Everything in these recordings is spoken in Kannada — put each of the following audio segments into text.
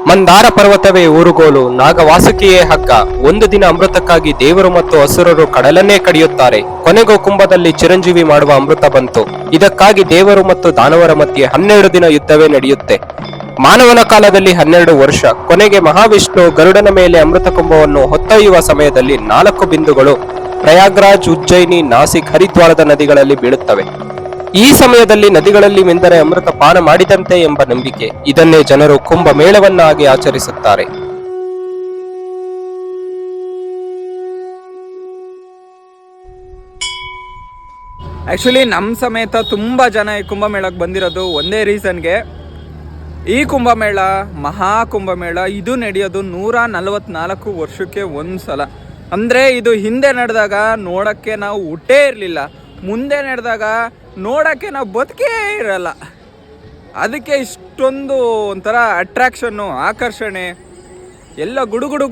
ಮಂದಾರ ಪರ್ವತವೇ ಊರುಗೋಲು, ನಾಗವಾಸುಕಿಯೇ ಹಗ್ಗ. ಒಂದು ದಿನ ಅಮೃತಕ್ಕಾಗಿ ದೇವರು ಮತ್ತು ಅಸುರರು ಕಡಲನ್ನೇ ಕಡಿಯುತ್ತಾರೆ. ಕೊನೆಗೂ ಕುಂಭದಲ್ಲಿ ಚಿರಂಜೀವಿ ಮಾಡುವ ಅಮೃತ ಬಂತು. ಇದಕ್ಕಾಗಿ ದೇವರು ಮತ್ತು ದಾನವರ ಮಧ್ಯೆ 12 ದಿನ ಯುದ್ಧವೇ ನಡೆಯುತ್ತೆ. ಮಾನವನ ಕಾಲದಲ್ಲಿ 12 ವರ್ಷ. ಕೊನೆಗೆ ಮಹಾವಿಷ್ಣು ಗರುಡನ ಮೇಲೆ ಅಮೃತ ಕುಂಭವನ್ನು ಹೊತ್ತೊಯ್ಯುವ ಸಮಯದಲ್ಲಿ 4 ಬಿಂದುಗಳು ಪ್ರಯಾಗ್ರಾಜ್, ಉಜ್ಜಯಿನಿ, ನಾಸಿಕ್, ಹರಿದ್ವಾರದ ನದಿಗಳಲ್ಲಿ ಬೀಳುತ್ತವೆ. ಈ ಸಮಯದಲ್ಲಿ ನದಿಗಳಲ್ಲಿ ಮಿಂದರೆ ಅಮೃತ ಪಾನ ಮಾಡಿದಂತೆ ಎಂಬ ನಂಬಿಕೆ. ಇದನ್ನೇ ಜನರು ಕುಂಭ ಮೇಳವನ್ನಾಗಿ ಆಚರಿಸುತ್ತಾರೆ. ಆ್ಯಕ್ಚುಲಿ ನಮ್ಮ ಸಮೇತ ತುಂಬ ಜನ ಈ ಕುಂಭಮೇಳಕ್ಕೆ ಬಂದಿರೋದು ಒಂದೇ ರೀಸನ್ಗೆ. ಈ ಕುಂಭಮೇಳ ಮಹಾಕುಂಭಮೇಳ ಇದು ನಡೆಯೋದು 144 ವರ್ಷಕ್ಕೆ ಒಂದು ಸಲ. ಅಂದರೆ ಇದು ಹಿಂದೆ ನಡೆದಾಗ ನೋಡೋಕ್ಕೆ ನಾವು ಹುಟ್ಟೇ ಇರಲಿಲ್ಲ, ಮುಂದೆ ನಡೆದಾಗ ನೋಡೋಕ್ಕೆ ನಾವು ಬದುಕೇ ಇರಲ್ಲ. ಅದಕ್ಕೆ ಇಷ್ಟೊಂದು ಒಂಥರ ಅಟ್ರಾಕ್ಷನ್ನು, ಆಕರ್ಷಣೆ, ಎಲ್ಲ ಗುಡುಗುಡು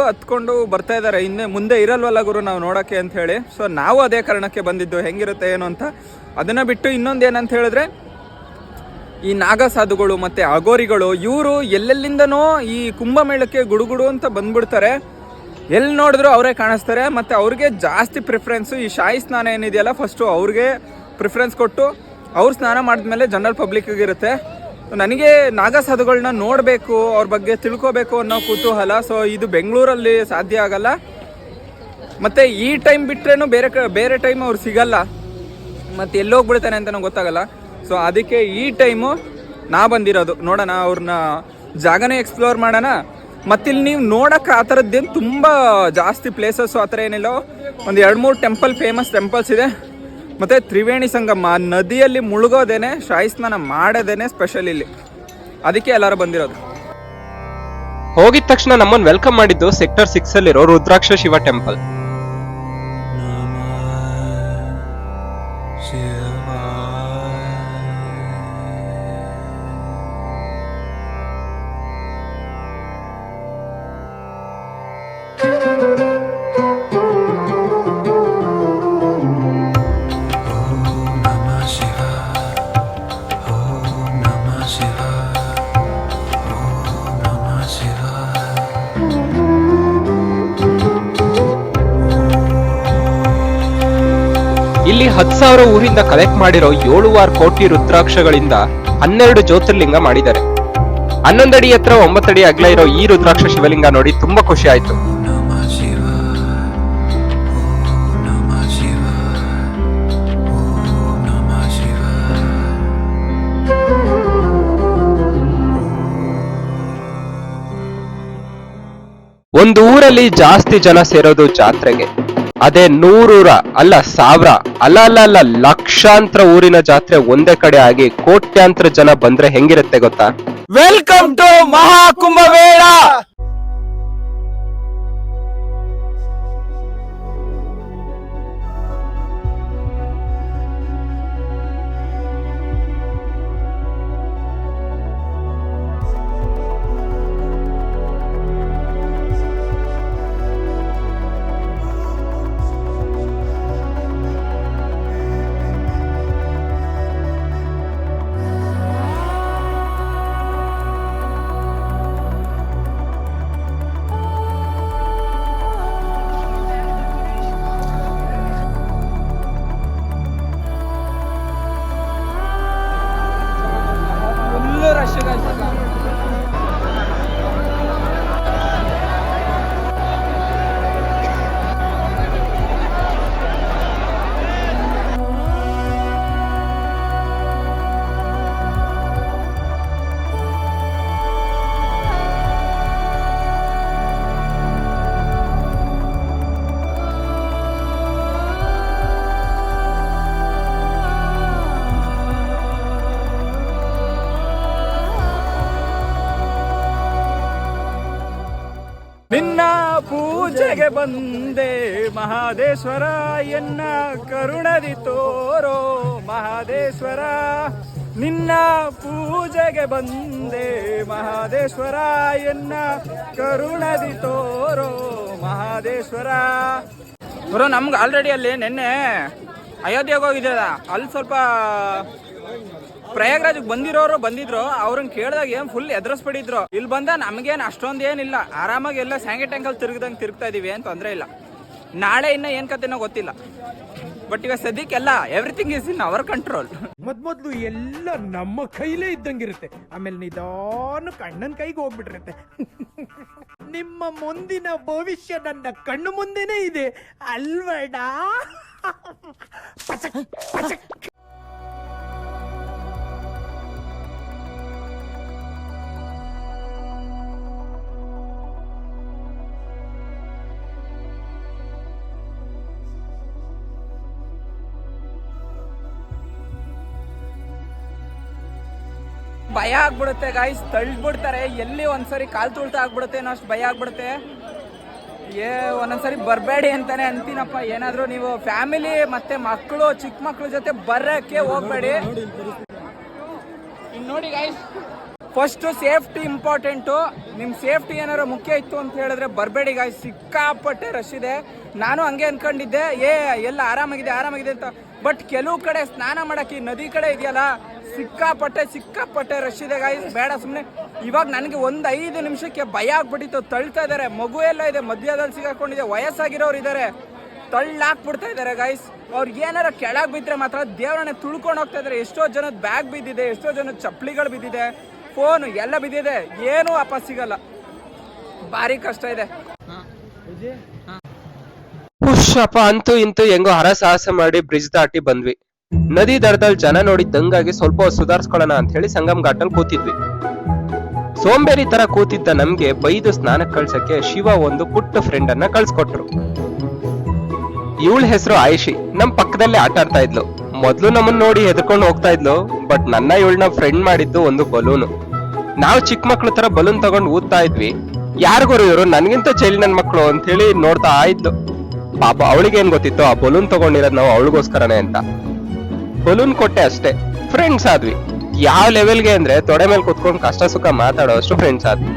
ಹತ್ಕೊಂಡು ಬರ್ತಾ ಇದ್ದಾರೆ. ಮುಂದೆ ಇರಲ್ವಲ್ಲ ಗುರು ನಾವು ನೋಡೋಕ್ಕೆ ಅಂತ ಹೇಳಿ. ಸೊ ನಾವು ಅದೇ ಕಾರಣಕ್ಕೆ ಬಂದಿದ್ದು, ಹೆಂಗಿರುತ್ತೆ ಏನು ಅಂತ. ಅದನ್ನು ಬಿಟ್ಟು ಇನ್ನೊಂದು ಏನಂತ ಹೇಳಿದ್ರೆ, ಈ ನಾಗಸಾಧುಗಳು ಮತ್ತು ಅಗೋರಿಗಳು ಇವರು ಎಲ್ಲೆಲ್ಲಿಂದನೋ ಈ ಕುಂಭಮೇಳಕ್ಕೆ ಗುಡುಗುಡು ಅಂತ ಬಂದ್ಬಿಡ್ತಾರೆ. ಎಲ್ಲಿ ನೋಡಿದ್ರು ಅವರೇ ಕಾಣಿಸ್ತಾರೆ. ಮತ್ತು ಅವ್ರಿಗೆ ಜಾಸ್ತಿ ಪ್ರಿಫರೆನ್ಸು. ಈ ಶಾಹಿ ಸ್ನಾನ ಏನಿದೆಯಲ್ಲ, ಫಸ್ಟು ಅವ್ರಿಗೆ ಪ್ರಿಫರೆನ್ಸ್ ಕೊಟ್ಟು ಅವ್ರು ಸ್ನಾನ ಮಾಡಿದ್ಮೇಲೆ ಜನರಲ್ ಪಬ್ಲಿಕ್ಕಿಗೆ ಇರುತ್ತೆ. ನನಗೆ ನಾಗಸಾಧುಗಳನ್ನ ನೋಡಬೇಕು, ಅವ್ರ ಬಗ್ಗೆ ತಿಳ್ಕೊಬೇಕು ಅನ್ನೋ ಕುತೂಹಲ. ಸೊ ಇದು ಬೆಂಗಳೂರಲ್ಲಿ ಸಾಧ್ಯ ಆಗಲ್ಲ, ಮತ್ತು ಈ ಟೈಮ್ ಬಿಟ್ರೇನು ಬೇರೆ ಟೈಮ್ ಅವ್ರು ಸಿಗಲ್ಲ, ಮತ್ತು ಎಲ್ಲೋಗ್ಬಿಡ್ತಾನೆ ಅಂತಲೂ ಗೊತ್ತಾಗಲ್ಲ. ಸೊ ಅದಕ್ಕೆ ಈ ಟೈಮು ನಾ ಬಂದಿರೋದು. ನೋಡೋಣ, ಅವ್ರನ್ನ ಜಾಗನೇ ಎಕ್ಸ್ಪ್ಲೋರ್ ಮಾಡೋಣ. ಮತ್ತಿಲ್ಲಿ ನೀವು ನೋಡೋಕೆ ಆ ಥರದ್ದೇನು ತುಂಬ ಜಾಸ್ತಿ ಪ್ಲೇಸಸ್ಸು ಆ ಥರ ಏನಿಲ್ಲ. ಒಂದು 2-3 ಫೇಮಸ್ ಟೆಂಪಲ್ಸ್ ಇದೆ. ಮತ್ತು ತ್ರಿವೇಣಿ ಸಂಗಮ, ನದಿಯಲ್ಲಿ ಮುಳುಗೋದೇನೆ, ಶಾಹಿ ಸ್ನಾನ ಮಾಡೋದೇನೆ ಸ್ಪೆಷಲ್ ಇಲ್ಲಿ. ಅದಕ್ಕೆ ಎಲ್ಲರೂ ಬಂದಿರೋದು. ಹೋಗಿದ ತಕ್ಷಣ ನಮ್ಮನ್ನು ವೆಲ್ಕಮ್ ಮಾಡಿದ್ದು ಸೆಕ್ಟರ್ 6 ಅಲ್ಲಿರೋ ರುದ್ರಾಕ್ಷ ಶಿವ ಟೆಂಪಲ್. ಇಲ್ಲಿ 10,000 ಊರಿಂದ ಕಲೆಕ್ಟ್ ಮಾಡಿರೋ 7 ಕೋಟಿ ರುದ್ರಾಕ್ಷಗಳಿಂದ 12 ಜ್ಯೋತಿರ್ಲಿಂಗ ಮಾಡಿದ್ದಾರೆ. 11 ಅಡಿ ಎತ್ತರ 9 ಅಡಿ ಅಗಲ ಇರೋ ಈ ರುದ್ರಾಕ್ಷ ಶಿವಲಿಂಗ ನೋಡಿ ತುಂಬಾ ಖುಷಿ ಆಯ್ತು. ಒಂದು ಊರಲ್ಲಿ ಜಾಸ್ತಿ ಜನ ಸೇರೋದು ಜಾತ್ರೆಗೆ. ಅದೇ 100 ಅಲ್ಲ 1000 ಅಲ್ಲ ಲಕ್ಷಾಂತರ ಊರಿನ ಜಾತ್ರೆ ಒಂದೇ ಕಡೆ ಆಗಿ ಕೋಟ್ಯಾಂತರ ಜನ ಬಂದ್ರೆ ಹೆಂಗಿರುತ್ತೆ ಗೊತ್ತಾ? Welcome to Mahakumbh Mela. ನಿನ್ನ ಪೂಜೆಗೆ ಬಂದೆ ಮಹಾದೇಶ್ವರ, ಎನ್ನ ಕರುಣದಿ ತೋರೋ ಮಹಾದೇಶ್ವರ. ನಿನ್ನ ಪೂಜೆಗೆ ಬಂದೆ ಮಹಾದೇಶ್ವರ, ಎನ್ನ ಕರುಣದಿ ತೋರೋ ಮಹಾದೇಶ್ವರ. ಬರೋ ನಮ್ಗೆ ಆಲ್ರೆಡಿ ಅಲ್ಲಿ ನಿನ್ನೆ ಅಯೋಧ್ಯೆಗೆ ಹೋಗಿದ್ದ, ಅಲ್ಲಿ ಸ್ವಲ್ಪ ಪ್ರಯಾಗ್ರಾಜ್ಗೆ ಬಂದಿದ್ರು, ಅವ್ರನ್ನ ಕೇಳಿದಾಗ ಏನ್ ಫುಲ್ ಎದುರಿಸ್ಬಿಟ್ಟಿದ್ರು. ಇಲ್ಲಿ ಬಂದ ನಮ್ಗೇನ್ ಅಷ್ಟೊಂದು ಏನಿಲ್ಲ, ಆರಾಮಾಗಿ ಎಲ್ಲ ಸ್ಯಾಂಗೆ ಟ್ಯಾಂಕಲ್ಲಿ ತಿರುಗ್ತಾ ಇದೀವಿ, ಏನ್ ತೊಂದರೆ ಇಲ್ಲ. ನಾಳೆ ಇನ್ನ ಏನ್ ಕತೆನೋ ಗೊತ್ತಿಲ್ಲ, ಬಟ್ ಈಗ ಸದ್ಯಕ್ಕೆಲ್ಲ everything is in our control. ಮೊದ್ಲು ಎಲ್ಲ ನಮ್ಮ ಕೈಲೇ ಇದ್ದಂಗಿರುತ್ತೆ, ಆಮೇಲೆ ನಿಧಾನ ಕಣ್ಣನ್ ಕೈಗೆ ಹೋಗ್ಬಿಟ್ಟಿರುತ್ತೆ. ನಿಮ್ಮ ಮುಂದಿನ ಭವಿಷ್ಯ ನನ್ನ ಕಣ್ಣು ಮುಂದೆನೇ ಇದೆ ಅಲ್ವಡ. ಭಯ ಆಗ್ಬಿಡುತ್ತೆ ಗಾಯ್ಸ್, ತಳ್ಳಿಬಿಡ್ತಾರೆ. ಎಲ್ಲಿ ಒಂದ್ಸರಿ ಕಾಲ್ ತುಳ್ತಾ ಆಗ್ಬಿಡುತ್ತೆ ಅನ್ನೋ ಅಷ್ಟು ಭಯ ಆಗ್ಬಿಡುತ್ತೆ. ಒಂದೊಂದ್ಸರಿ ಬರಬೇಡಿ ಅಂತಾನೆ ಅಂತೀನಪ್ಪ. ಏನಾದ್ರು ನೀವು ಫ್ಯಾಮಿಲಿ ಮತ್ತೆ ಮಕ್ಕಳು, ಚಿಕ್ಕ ಮಕ್ಳ ಜೊತೆ ಬರಕ್ಕೆ ಹೋಗ್ಬೇಡಿ. ಇನ್ನು ನೋಡಿ ಗಾಯ್ಸ್, ಫಸ್ಟ್ ಸೇಫ್ಟಿ ಇಂಪಾರ್ಟೆಂಟು. ನಿಮ್ ಸೇಫ್ಟಿ ಏನಾದ್ರು ಮುಖ್ಯ ಇತ್ತು ಅಂತ ಹೇಳಿದ್ರೆ ಬರಬೇಡಿ ಗಾಯ್ಸ್. ಸಿಕ್ಕಾಪಟ್ಟೆ ರಶ್ ಇದೆ. ನಾನು ಹಂಗೆ ಅನ್ಕೊಂಡಿದ್ದೆ, ಎಲ್ಲ ಆರಾಮಾಗಿದೆ ಅಂತ. ಬಟ್ ಕೆಲವು ಕಡೆ ಸ್ನಾನ ಮಾಡಕ್ಕೆ ನದಿ ಕಡೆ ಇದೆಯಲ್ಲ, ಸಿಕ್ಕಾಪಟ್ಟೆ ರಶ್ ಇದೆ ಗಾಯ್ಸ್. ಬೇಡ ಸುಮ್ಮನೆ. ಇವಾಗ ನನಗೆ 5 ನಿಮಿಷಕ್ಕೆ ಭಯ ಆಗ್ಬಿಟ್ಟಿತ್ತು. ತಳ್ತಾ ಇದಾರೆ, ಮಗು ಎಲ್ಲ ಇದೆ ಮಧ್ಯದಲ್ಲಿ ಸಿಗಾಕೊಂಡಿದೆ, ವಯಸ್ಸಾಗಿರೋರು ಇದಾರೆ, ತಳ್ಳಾಕ್ಬಿಡ್ತಾ ಇದಾರೆ ಗಾಯ್ಸ್. ಅವ್ರಿಗೆ ಏನಾರ ಕೆಳಗೆ ಬಿದ್ದರೆ ಮಾತ್ರ ದೇವರನ್ನೇ ತುಳ್ಕೊಂಡು ಹೋಗ್ತಾ ಇದಾರೆ. ಎಷ್ಟೋ ಜನದ ಬ್ಯಾಗ್ ಬಿದ್ದಿದೆ, ಎಷ್ಟೋ ಜನದ ಚಪ್ಪಲಿಗಳು ಬಿದ್ದಿದೆ, ಫೋನು ಎಲ್ಲ ಬಿದ್ದಿದೆ, ಏನೂ ವಾಪಸ್ ಸಿಗಲ್ಲ. ಭಾರಿ ಕಷ್ಟ ಇದೆ. ಹುಷಪ್ಪ, ಅಂತೂ ಇಂತೂ ಹೆಂಗೋ ಹರಸಾಹಸ ಮಾಡಿ ಬ್ರಿಡ್ಜ್ ದಾಟಿ ಬಂದ್ವಿ. ನದಿ ದಡದಲ್ಲಿ ಜನ ನೋಡಿ ದಂಗಾಗಿ ಸ್ವಲ್ಪ ಸುಧಾರಿಸ್ಕೊಳ್ಳೋಣ ಅಂತ ಹೇಳಿ ಸಂಗಮ್ ಘಾಟಲ್ಲಿ ಕೂತಿದ್ವಿ. ಸೋಂಬೇರಿ ತರ ಕೂತಿದ್ದ ನಮ್ಗೆ ಬೈದು ಸ್ನಾನಕ್ಕೆ ಕಳ್ಸಕ್ಕೆ ಶಿವ ಒಂದು ಪುಟ್ಟ ಫ್ರೆಂಡ್ ಅನ್ನ ಕಳ್ಸ್ಕೊಟ್ರು. ಇವಳ ಹೆಸರು ಆಯಿಷಿ. ನಮ್ ಪಕ್ಕದಲ್ಲೇ ಆಟ ಆಡ್ತಾ ಇದ್ಲು. ಮೊದ್ಲು ನಮ್ಮನ್ನ ನೋಡಿ ಹೆದರ್ಕೊಂಡು ಹೋಗ್ತಾ ಇದ್ಲು, ಬಟ್ ಇವಳನ್ನ ಫ್ರೆಂಡ್ ಮಾಡಿದ್ದು ಒಂದು ಬಲೂನು. ನಾವು ಚಿಕ್ಕ ಮಕ್ಳು ತರ ಬಲೂನ್ ತಗೊಂಡು ಊದ್ತಾ ಇದ್ವಿ. ಯಾರಿಗೋರು ಇವರು ನನ್ಗಿಂತ ಚೈಲ್ಡ್ ನನ್ ಮಕ್ಳು ಅಂತ ಹೇಳಿ ನೋಡ್ತಾ ಇದ್ಲು. ಪಾಪ ಅವಳಿಗೆ ಏನ್ ಗೊತ್ತಿತ್ತು ಆ ಬಲೂನ್ ತಗೊಂಡಿರೋದ್ ನಾವು ಅವಳಿಗೋಸ್ಕರನೇ ಅಂತ. ಬಲೂನ್ ಕೊಟ್ಟೆ ಅಷ್ಟೇ, ಫ್ರೆಂಡ್ಸ್ ಆದ್ವಿ. ಯಾವ ಲೆವೆಲ್ಗೆ ಅಂದ್ರೆ ತೊಡೆ ಮೇಲೆ ಕುತ್ಕೊಂಡು ಕಷ್ಟ ಸುಖ ಮಾತಾಡೋ ಅಷ್ಟು ಫ್ರೆಂಡ್ಸ್ ಆದ್ವಿ.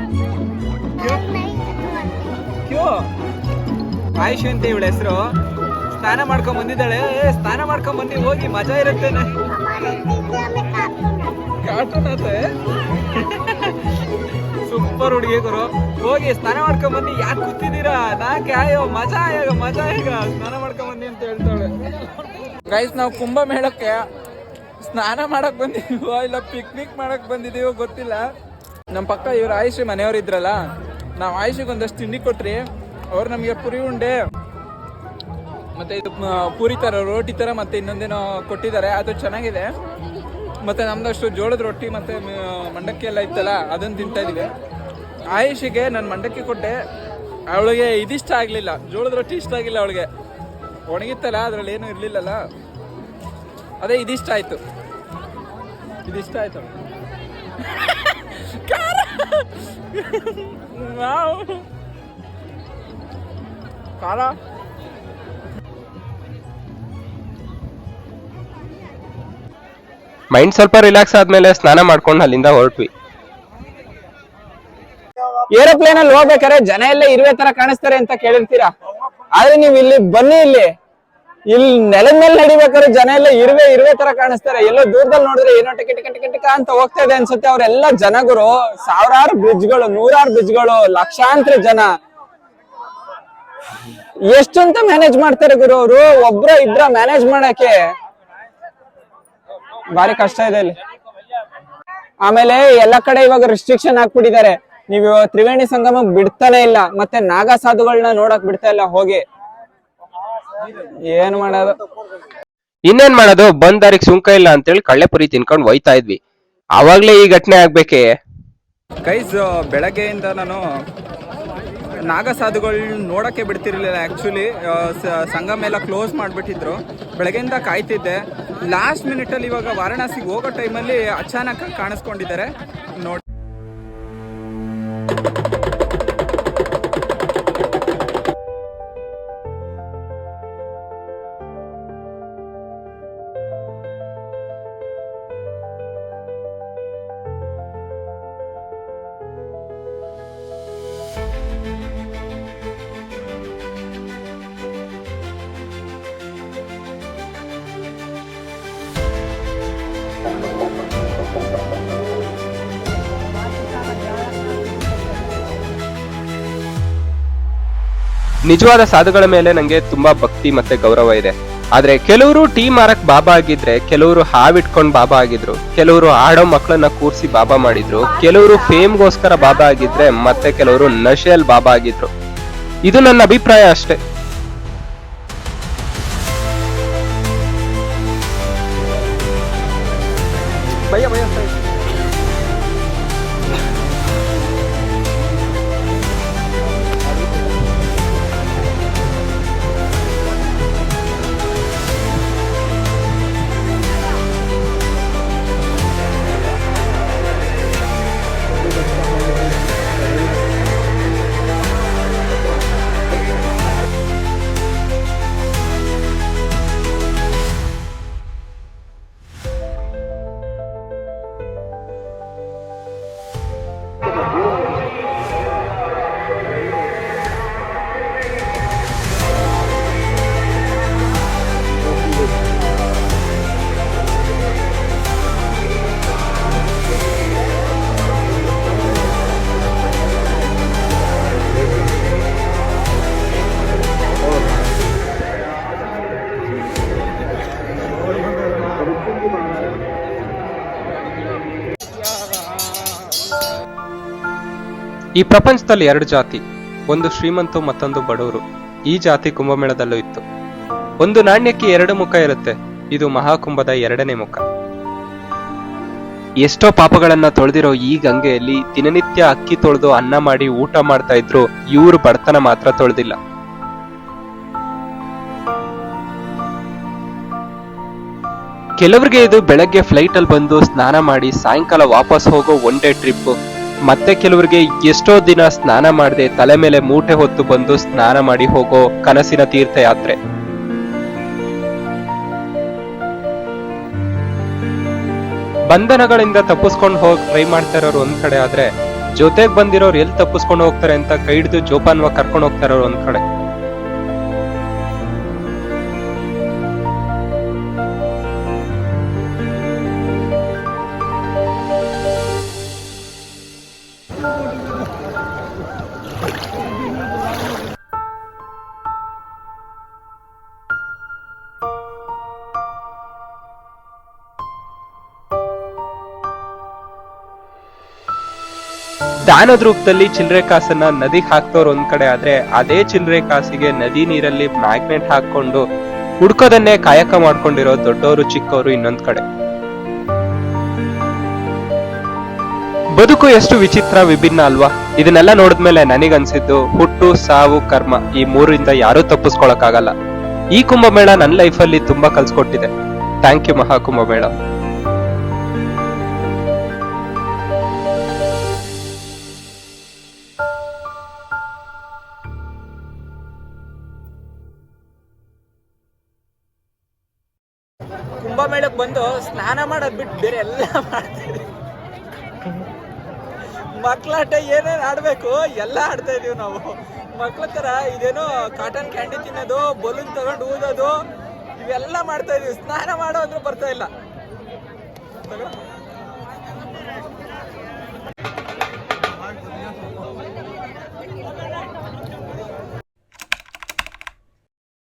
ಆಯುಷ್ ಅಂತ ಇವಳ ಹೆಸರು. ಸ್ನಾನ ಮಾಡ್ಕೊಂಡ್ ಬಂದಿದ್ದಾಳೆ. ಸ್ನಾನ ಮಾಡ್ಕೊಂಡ್ ಬಂದಿ, ಹೋಗಿ ಮಜಾ ಇರುತ್ತೇನೆ. ಕಾರ್ಟೂನ್ ಆತ, ಸೂಪರ್ ಹುಡುಗಿ ಗುರು. ಹೋಗಿ ಸ್ನಾನ ಮಾಡ್ಕೊಂಡ್ ಬಂದಿ, ಯಾಕೆ ಕೂತಿದ್ದೀರಾ? ನಾಕೆ ಆಯೋ ಮಜಾ ಈಗ ಸ್ನಾನ ಮಾಡ್ಕೊಂಡ್ ಬಂದಿ ಅಂತ ಹೇಳ್ತಾಳೆ. ಗೈಸ್, ನಾವು ಕುಂಭಮೇಳಕ್ಕೆ ಸ್ನಾನ ಮಾಡಕ್ ಬಂದಿದೀವೋ ಇಲ್ಲ ಪಿಕ್ನಿಕ್ ಮಾಡಕ್ ಬಂದಿದೀವೋ ಗೊತ್ತಿಲ್ಲ. ನಮ್ಮ ಪಕ್ಕ ಇವ್ರು ಆಯುಷಿ ಮನೆಯವ್ರು ಇದ್ರಲ್ಲ, ನಾವು ಆಯುಷಿಗೆ ಒಂದಷ್ಟು ತಿಂಡಿ ಕೊಟ್ರಿ. ಅವ್ರು ನಮಗೆ ಪುರಿ ಉಂಡೆ ಮತ್ತೆ ಇದು ಪೂರಿ ತರ, ರೋಟಿ ತರ, ಮತ್ತೆ ಇನ್ನೊಂದೇನೋ ಕೊಟ್ಟಿದ್ದಾರೆ. ಅದು ಚೆನ್ನಾಗಿದೆ. ಮತ್ತೆ ನಮ್ದಷ್ಟು ಜೋಳದ ರೊಟ್ಟಿ ಮತ್ತೆ ಮಂಡಕ್ಕಿ ಎಲ್ಲ ಇತ್ತಲ್ಲ, ಅದನ್ನ ತಿಂತಾ ಇದೀವಿ. ಆಯುಷಿಗೆ ನಾನು ಮಂಡಕ್ಕಿ ಕೊಟ್ಟೆ, ಅವಳಿಗೆ ಇದಿಷ್ಟ ಆಗ್ಲಿಲ್ಲ, ಜೋಳದ ರೊಟ್ಟಿ ಇಷ್ಟ ಆಗಿಲ್ಲ ಅವಳಿಗೆ. ಒಣಗಿತ್ತಲ್ಲ, ಅದ್ರಲ್ಲಿ ಏನೂ ಇರ್ಲಿಲ್ಲಲ್ಲ, ಅದೇ ಇದಿಷ್ಟ ಆಯ್ತು. ಖಾರ. ಮೈಂಡ್ ಸ್ವಲ್ಪ ರಿಲ್ಯಾಕ್ಸ್ ಆದ್ಮೇಲೆ ಸ್ನಾನ ಮಾಡ್ಕೊಂಡು ಅಲ್ಲಿಂದ ಹೊರಟ್ವಿ. ಏರೋಪ್ಲೇನ್ ಅಲ್ಲಿ ಹೋಗ್ಬೇಕಾದ್ರೆ ಜನ ಎಲ್ಲ ಇರುವೆ ತರ ಕಾಣಿಸ್ತಾರೆ ಅಂತ ಕೇಳಿರ್ತೀರಾ. ಆದ್ರೆ ನೀವು ಇಲ್ಲಿ ಬನ್ನಿ, ಇಲ್ಲಿ ನೆಲದ ಮೇಲೆ ನಡಿಬೇಕಾದ್ರೆ ಜನ ಎಲ್ಲ ಇರುವೆ ತರ ಕಾಣಿಸ್ತಾರೆ. ಎಲ್ಲೋ ದೂರದಲ್ಲಿ ನೋಡಿದ್ರೆ ಏನೋ ಟಿಕ ಅಂತ ಹೋಗ್ತಾ ಇದೆ ಅನ್ಸುತ್ತೆ. ಅವರೆಲ್ಲ ಜನಗಳು, ಸಾವಿರಾರು ಬ್ರಿಡ್ಜ್ಗಳು, ನೂರಾರು ಬ್ರಿಡ್ಜ್ಗಳು, ಲಕ್ಷಾಂತರ ಜನ. ಎಷ್ಟು ಅಂತ ಮ್ಯಾನೇಜ್ ಮಾಡ್ತಾರೆ ಗುರು ಅವರು? ಇಬ್ರ ಮ್ಯಾನೇಜ್ ಮಾಡಕ್ಕೆ ಭಾರಿ ಕಷ್ಟ ಇದೆ ಇಲ್ಲಿ. ಆಮೇಲೆ ಎಲ್ಲ ಕಡೆ ಇವಾಗ ರಿಸ್ಟ್ರಿಕ್ಷನ್ ಹಾಕ್ಬಿಟ್ಟಿದ್ದಾರೆ. ನೀವು ತ್ರಿವೇಣಿ ಸಂಗಮ ಬಿಡ್ತಾನೆ ಇಲ್ಲ, ಮತ್ತೆ ನಾಗಾ ಸಾಧುಗಳನ್ನ ನೋಡಕ್ ಬಿಡ್ತಾ ಇಲ್ಲ. ಹೋಗಿ ಏನ್ ಮಾಡೋದು? ಇನ್ನೇನ್ ಮಾಡೋದು, ಬಂದ್ ದಾರಿಗೆ ಸುಂಕ ಇಲ್ಲ ಅಂತೇಳಿ ಕಳ್ಳೆಪುರಿ ತಿನ್ಕೊಂಡು ಹೋಯ್ತಾ ಇದ್ವಿ. ಅವಾಗ್ಲೇ ಈ ಘಟನೆ ಆಗ್ಬೇಕೆ. ಗೈಸ್, ಬೆಳಗ್ಗೆಯಿಂದ ನಾನು ನಾಗಾ ಸಾಧುಗಳು ನೋಡಕ್ಕೆ ಬಿಡ್ತಿರ್ಲಿಲ್ಲ. ಆಕ್ಚುಲಿ ಸಂಗಮ ಎಲ್ಲ ಕ್ಲೋಸ್ ಮಾಡಿಬಿಟ್ಟಿದ್ರು. ಬೆಳಗ್ಗೆಯಿಂದ ಕಾಯ್ತಿದ್ದೆ. ಲಾಸ್ಟ್ ಮಿನಿಟಲ್ಲಿ ಇವಾಗ ವಾರಣಾಸಿಗೆ ಹೋಗೋ ಟೈಮಲ್ಲಿ ಅಚಾನಕ್ ಕಾಣಿಸ್ಕೊಂಡಿದ್ದಾರೆ ನೋಡಿ. ನಿಜವಾದ ಸಾಧುಗಳ ಮೇಲೆ ನಂಗೆ ತುಂಬಾ ಭಕ್ತಿ ಮತ್ತೆ ಗೌರವ ಇದೆ. ಆದ್ರೆ ಕೆಲವರು ಟೀ ಮಾರಕ್ ಬಾಬಾ ಆಗಿದ್ರೆ, ಕೆಲವರು ಹಾವಿಟ್ಕೊಂಡ್ ಬಾಬಾ ಆಗಿದ್ರು, ಕೆಲವರು ಆಡೋ ಮಕ್ಕಳನ್ನ ಕೂರ್ಸಿ ಬಾಬಾ ಮಾಡಿದ್ರು, ಕೆಲವರು ಫೇಮ್ಗೋಸ್ಕರ ಬಾಬಾ ಆಗಿದ್ರೆ, ಮತ್ತೆ ಕೆಲವರು ನಶೆಯಲ್ಲಿ ಬಾಬಾ ಆಗಿದ್ರು. ಇದು ನನ್ನ ಅಭಿಪ್ರಾಯ ಅಷ್ಟೇ. ಈ ಪ್ರಪಂಚದಲ್ಲಿ 2 ಜಾತಿ, ಒಂದು ಶ್ರೀಮಂತ ಮತ್ತೊಂದು ಬಡವರು. ಈ ಜಾತಿ ಕುಂಭಮೇಳದಲ್ಲೂ ಇತ್ತು. ಒಂದು ನಾಣ್ಯಕ್ಕೆ 2 ಮುಖ ಇರುತ್ತೆ. ಇದು ಮಹಾಕುಂಭದ 2ನೇ ಮುಖ. ಎಷ್ಟೋ ಪಾಪಗಳನ್ನ ತೊಳೆದಿರೋ ಈ ಗಂಗೆಯಲ್ಲಿ ದಿನನಿತ್ಯ ಅಕ್ಕಿ ತೊಳೆದು ಅನ್ನ ಮಾಡಿ ಊಟ ಮಾಡ್ತಾ ಇದ್ರು, ಇವ್ರು ಬಡತನ ಮಾತ್ರ ತೊಳೆದಿಲ್ಲ. ಕೆಲವರಿಗೆ ಇದು ಬೆಳಗ್ಗೆ ಫ್ಲೈಟ್ ಅಲ್ಲಿ ಬಂದು ಸ್ನಾನ ಮಾಡಿ ಸಾಯಂಕಾಲ ವಾಪಸ್ ಹೋಗೋ 1 ಡೇ ಟ್ರಿಪ್. ಮತ್ತೆ ಕೆಲವರಿಗೆ ಎಷ್ಟೋ ದಿನ ಸ್ನಾನ ಮಾಡದೆ ತಲೆ ಮೇಲೆ ಮೂಟೆ ಹೊತ್ತು ಬಂದು ಸ್ನಾನ ಮಾಡಿ ಹೋಗೋ ಕನಸಿನ ತೀರ್ಥಯಾತ್ರೆ. ಬಂಧನಗಳಿಂದ ತಪ್ಪಿಸ್ಕೊಂಡು ಹೋಗಿ ಟ್ರೈ ಮಾಡ್ತಾ ಇರೋರು ಒಂದ್ ಕಡೆ ಆದ್ರೆ, ಜೊತೆಗ್ ಬಂದಿರೋರು ಎಲ್ಲಿ ತಪ್ಪಿಸ್ಕೊಂಡು ಹೋಗ್ತಾರೆ ಅಂತ ಕೈ ಹಿಡಿದು ಜೋಪಾನ್ವಾಗಿ ಕರ್ಕೊಂಡು ಹೋಗ್ತಾ ಇರೋರು ಒಂದ್ ಕಡೆ. ದಾನದ ರೂಪದಲ್ಲಿ ಚಿಲ್ಲರೆ ಕಾಸನ್ನ ನದಿಗೆ ಹಾಕ್ತವ್ರು ಒಂದ್ ಕಡೆ ಆದ್ರೆ, ಅದೇ ಚಿಲ್ಲರೆ ಕಾಸಿಗೆ ನದಿ ನೀರಲ್ಲಿ ಮ್ಯಾಗ್ನೆಟ್ ಹಾಕೊಂಡು ಹುಡ್ಕೋದನ್ನೇ ಕಾಯಕ ಮಾಡ್ಕೊಂಡಿರೋ ದೊಡ್ಡವರು ಚಿಕ್ಕವರು ಇನ್ನೊಂದ್ ಕಡೆ. ಬದುಕು ಎಷ್ಟು ವಿಚಿತ್ರ, ವಿಭಿನ್ನ ಅಲ್ವಾ? ಇದನ್ನೆಲ್ಲ ನೋಡಿದ್ಮೇಲೆ ನನಗನ್ಸಿದ್ದು, ಹುಟ್ಟು ಸಾವು ಕರ್ಮ ಈ 3ರಿಂದ ಯಾರೂ ತಪ್ಪಿಸ್ಕೊಳಕ್ಕಾಗಲ್ಲ. ಈ ಕುಂಭಮೇಳ ನನ್ನ ಲೈಫಲ್ಲಿ ತುಂಬಾ ಕಲ್ಸ್ಕೊಟ್ಟಿದೆ. Thank you Maha Kumbh Mela. ಕುಂಭಮೇಳಕ್ಕೆ ಬಂದು ಸ್ನಾನ ಮಾಡೋದ್ ಬಿಟ್ಟು ಬೇರೆ ಎಲ್ಲ ಮಾಡ್ತೀವಿ. ಮಕ್ಕಳಾಟ ಏನೇನು ಆಡ್ಬೇಕು ಎಲ್ಲ ಆಡ್ತಾ ಇದೀವಿ ನಾವು. ಮಕ್ಳ ತರ ಇದೇನೋ ಕಾಟನ್ ಕ್ಯಾಂಡಿ ತಿನ್ನೋದು, ಬಲೂನ್ ತಗೊಂಡು ಊದೋದು, ಇವೆಲ್ಲ ಮಾಡ್ತಾ ಇದೀವಿ. ಸ್ನಾನ ಮಾಡೋದ್ರು ಬರ್ತಾ ಇಲ್ಲ.